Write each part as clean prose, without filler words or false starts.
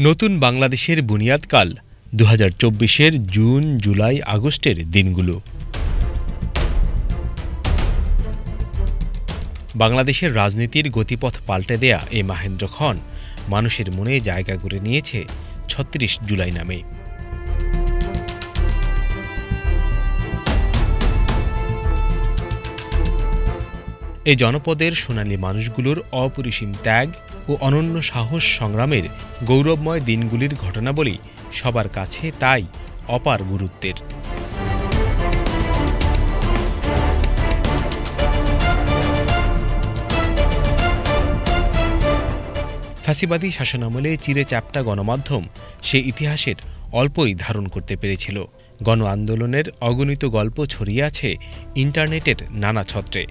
নতুন বাংলাদেশের বুনিয়াদকাল ২০২৪-এর জুন, জুলাই, আগস্টের দিনগুলো। বাংলাদেশের রাজনীতির গতিপথ পাল্টে দেয়া এই মাহেন্দ্র খন মানুষের মনে জায়গা করে নিয়েছে ৩৬ জুলাই নামে। এই জনপদের সোনালী মানুষগুলোর অপরিসীম ত্যাগ ও অনন্য সাহস সংগ্রামের গৌরবময় দিনগুলির ঘটনাবলী সবার কাছে তাই অপার গুরুত্বের। ফ্যাসিবাদী শাসনামলে চিরে চ্যাপ্টা গণমাধ্যম সে ইতিহাসের অল্পই ধারণ করতে পেরেছিল। গণ আন্দোলনের অগণিত গল্প ছড়িয়ে আছে ইন্টারনেটের নানা ছত্রে।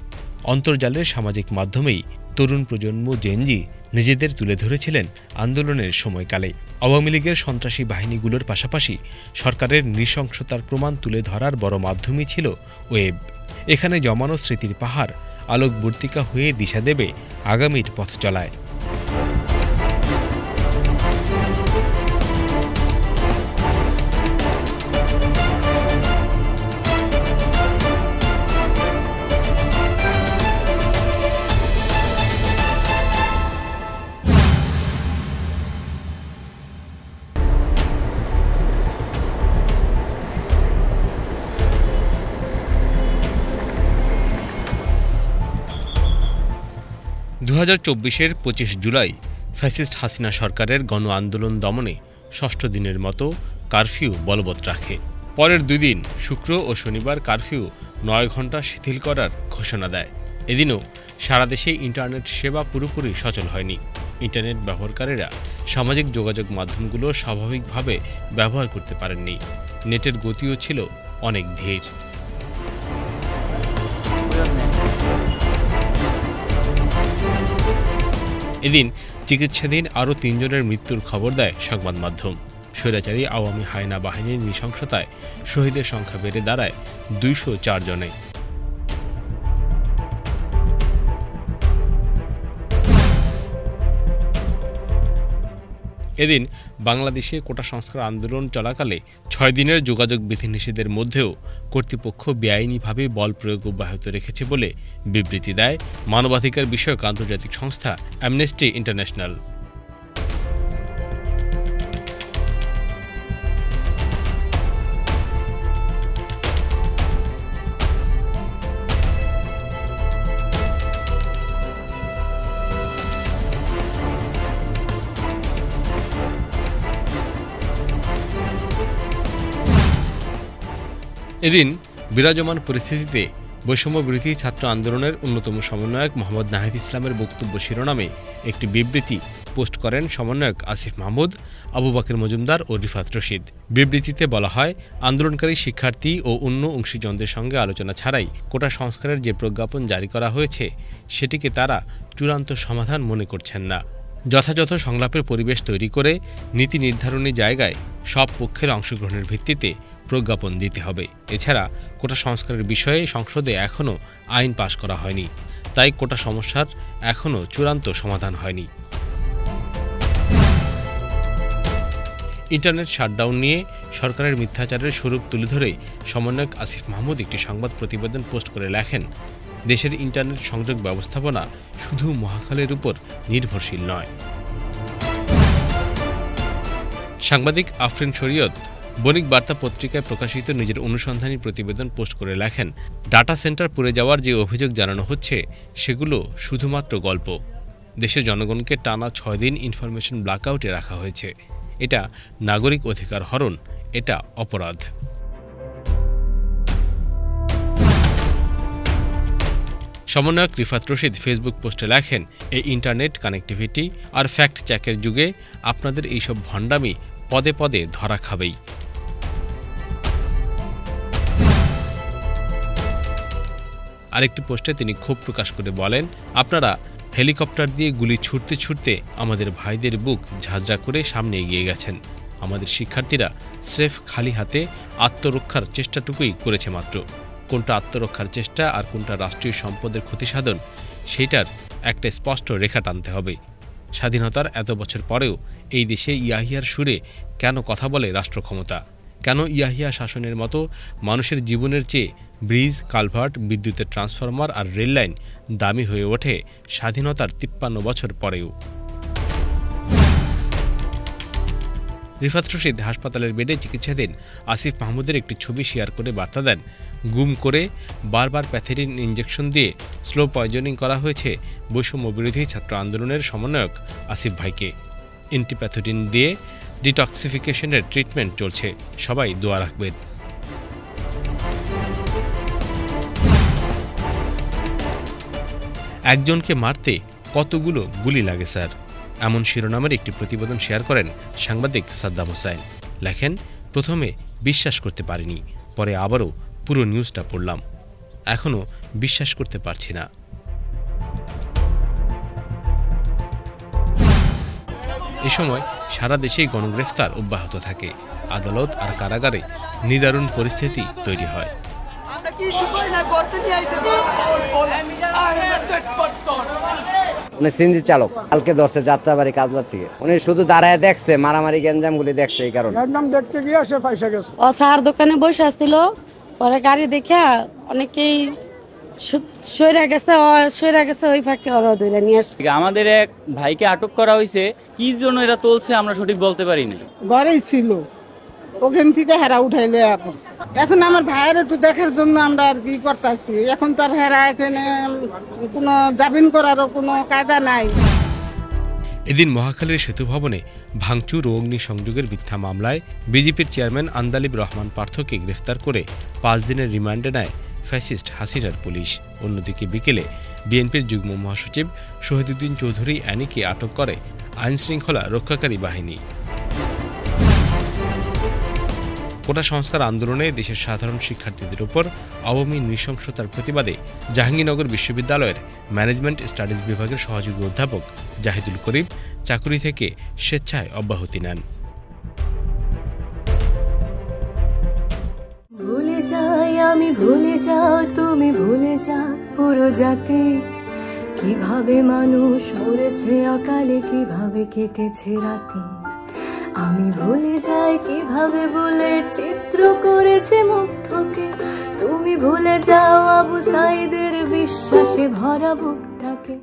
অন্তর্জালের সামাজিক মাধ্যমেই তরুণ প্রজন্ম জেনজি নিজেদের তুলে ধরেছিলেন আন্দোলনের সময়কালে। আওয়ামী লীগের সন্ত্রাসী বাহিনীগুলোর পাশাপাশি সরকারের নৃশংসতার প্রমাণ তুলে ধরার বড় মাধ্যমই ছিল ওয়েব। এখানে জমানো স্মৃতির পাহাড় আলোকবর্তিকা হয়ে দিশা দেবে আগামীর পথ চলায়। দু ২০২৪-এর ২৫ জুলাই ফ্যাসিস্ট হাসিনা সরকারের গণ আন্দোলন দমনে ষষ্ঠ দিনের মতো কারফিউ বলবৎ রাখে। পরের দুই দিন শুক্র ও শনিবার কারফিউ ৯ ঘণ্টা শিথিল করার ঘোষণা দেয়। এদিনও সারা দেশে ইন্টারনেট সেবা পুরোপুরি সচল হয়নি। ইন্টারনেট ব্যবহারকারীরা সামাজিক যোগাযোগ মাধ্যমগুলো স্বাভাবিকভাবে ব্যবহার করতে পারেননি। নেটের গতিও ছিল অনেক ধীর। এদিন চিকিৎসাধীন আরও ৩ জনের মৃত্যুর খবর দেয় সংবাদ মাধ্যম। স্বৈরাচারী আওয়ামী হায়না বাহিনীর নৃশংসতায় শহীদের সংখ্যা বেড়ে দাঁড়ায় ২০৪ জনে। এদিন বাংলাদেশে কোটা সংস্কার আন্দোলন চলাকালে ৬ দিনের যোগাযোগ বিধিনিষেধের মধ্যেও কর্তৃপক্ষ বেআইনিভাবে বল প্রয়োগ অব্যাহত রেখেছে বলে বিবৃতি দেয় মানবাধিকার বিষয়ক আন্তর্জাতিক সংস্থা অ্যামনেস্টি ইন্টারন্যাশনাল। এদিন বিরাজমান পরিস্থিতিতে বৈষম্যবিরোধী ছাত্র আন্দোলনের অন্যতম সমন্বয়ক মোহাম্মদ নাহিদ ইসলামের বক্তব্য শিরোনামে একটি বিবৃতি পোস্ট করেন সমন্বয়ক আসিফ মাহমুদ, আবু বকর মজুমদার ও রিফাত রশিদ। বিবৃতিতে বলা হয়, আন্দোলনকারী শিক্ষার্থী ও অন্য অংশীজনদের সঙ্গে আলোচনা ছাড়াই কোটা সংস্কারের যে প্রজ্ঞাপন জারি করা হয়েছে সেটিকে তারা চূড়ান্ত সমাধান মনে করছেন না। যথাযথ সংলাপের পরিবেশ তৈরি করে নীতি নির্ধারণী জায়গায় সব পক্ষের অংশগ্রহণের ভিত্তিতে প্রজ্ঞাপন দিতে হবে। এছাড়া কোটা সংস্কারের বিষয়ে সংসদে এখনও আইন পাশ করা হয়নি, তাই কোটা সমস্যার এখনও চূড়ান্ত সমাধান হয়নি। ইন্টারনেট শাটডাউন নিয়ে সরকারের মিথ্যাচারের স্বরূপ তুলে ধরে সমন্বয়ক আসিফ মাহমুদ একটি সংবাদ প্রতিবেদন পোস্ট করে লেখেন, দেশের ইন্টারনেট সংযোগ ব্যবস্থাপনা শুধু মহাখালের উপর নির্ভরশীল নয়। সাংবাদিক আফরিন শরীয়ত বণিক বার্তা পত্রিকায় প্রকাশিত নিজের অনুসন্ধানী প্রতিবেদন পোস্ট করে লেখেন, ডাটা সেন্টার পুড়ে যাওয়ার যে অভিযোগ জানানো হচ্ছে সেগুলো শুধুমাত্র গল্প। দেশের জনগণকে টানা ৬ দিন ইনফরমেশন ব্ল্যাকআউটে রাখা হয়েছে। এটা নাগরিক অধিকার হরণ, এটা অপরাধ। সমন্বয়ক রিফাত রশিদ ফেসবুক পোস্টে লেখেন, এই ইন্টারনেট কানেক্টিভিটি আর ফ্যাক্ট চেকের যুগে আপনাদের এইসব ভণ্ডামি পদে পদে ধরা খাবেই। আরেকটি পোস্টে তিনি ক্ষোভ প্রকাশ করে বলেন, আপনারা হেলিকপ্টার দিয়ে গুলি ছুটতে ছুটতে আমাদের ভাইদের বুক ঝাঁঝরা করে সামনে এগিয়ে গেছেন। আমাদের শিক্ষার্থীরা স্রেফ খালি হাতে আত্মরক্ষার চেষ্টাটুকুই করেছে মাত্র। কোনটা আত্মরক্ষার চেষ্টা আর কোনটা রাষ্ট্রীয় সম্পদের ক্ষতিসাধন, সেটার একটা স্পষ্ট রেখা টানতে হবে। স্বাধীনতার এত বছর পরেও এই দেশে ইয়াহিয়ার সুরে কেন কথা বলে রাষ্ট্র ক্ষমতা? কেন ইয়াহিয়া শাসনের মতো মানুষের জীবনের চেয়ে ব্রিজ, কালভার্ট, বিদ্যুতের ট্রান্সফরমার আর রেললাইন দামি হয়ে ওঠে স্বাধীনতার 53 বছর পরেও? রিফাত রশিদ হাসপাতালের বেডে চিকিৎসাধীন আসিফ মাহমুদের একটি ছবি শেয়ার করে বার্তা দেন, গুম করে বারবার প্যাথেরিন ইঞ্জেকশন দিয়ে স্লো পয়জনিং করা হয়েছে বৈষম্য বিরোধী ছাত্র আন্দোলনের সমন্বয়ক আসিফ ভাইকে। অ্যান্টিপ্যাথোডিন দিয়ে ডিটক্সিফিকেশনের ট্রিটমেন্ট চলছে, সবাই দোয়া রাখবেন। একজনকে মারতে কতগুলো গুলি লাগে স্যার, এমন শিরোনামের একটি প্রতিবেদন শেয়ার করেন সাংবাদিক সাদ্দাম হোসাইন। লেখেন, প্রথমে বিশ্বাস করতে পারিনি, পরে আবারও পুরো নিউজটা পড়লাম, এখনও বিশ্বাস করতে পারছি না। এ সময় সারা দেশেই গণগ্রেফতার অব্যাহত থাকে। আদালত আর কারাগারে নিদারুণ পরিস্থিতি তৈরি হয়। উনি সিএনজি চালক, কালকে ধরছে যাত্রাবাড়ি কাজলার থেকে। উনি শুধু দাঁড়ায় দেখছে, মারামারি গ্যাঞ্জামগুলি দেখছে, এই কারণে একদম দেখতে গিয়ে সে পয়সা গেছে। ও সার দোকানে বসে আসছিল, পরে গাড়ি দেখে অনেকেই সইরা গেছে ওই ফাঁকে ওরা ধরে নিয়ে আসছে। আমাদের এক ভাইকে আটক করা হয়েছে, কি জন্য এটা চলছে আমরা সঠিক বলতে পারিনি। ঘরেই ছিল, ওখান থেকে হেরা উঠাইলে এখন আমার ভাইয়ের একটু দেখার জন্য আমরা আর কি করতেছি। এখন তার হেরা এখানে কোনো জামিন করারও কোনো কায়দা নাই। এদিন মহাখালীর সেতু ভবনে ভাঙচুর ও অগ্নিসংযোগের মিথ্যা মামলায় বিজেপির চেয়ারম্যান আন্দালিব রহমান পার্থকে গ্রেফতার করে 5 দিনের রিমান্ডে নেয় ফ্যাসিস্ট হাসিনার পুলিশ। অন্যদিকে বিকেলে বিএনপির যুগ্ম মহাসচিব শহীদুদ্দিন চৌধুরী অ্যানিকে আটক করে আইনশৃঙ্খলা রক্ষাকারী বাহিনী। কোটা সংস্কার আন্দোলনে দেশের সাধারণ শিক্ষার্থীদের উপর আওয়ামী নৃশংসতার প্রতিবাদে জাহাঙ্গীরনগর বিশ্ববিদ্যালয়ের ম্যানেজমেন্ট স্টাডিজ বিভাগের সহযোগী অধ্যাপক জাহিদুল করিম চাকুরি থেকে স্বেচ্ছায় অব্যাহতি নেন। ভুলে যাই আমি, ভুলে যাও তুমি, ভুলে যাও পুরো জাতি, কিভাবে মানুষ মরেছে অকালে, কিভাবে কেটেছে রাতি। আমি ভুলে যাই কিভাবে বুলেট চিত্র করেছে মুগ্ধকে, তুমি ভুলে যাও আবু সাইদের বিশ্বাসে ভরা বুকটাকে।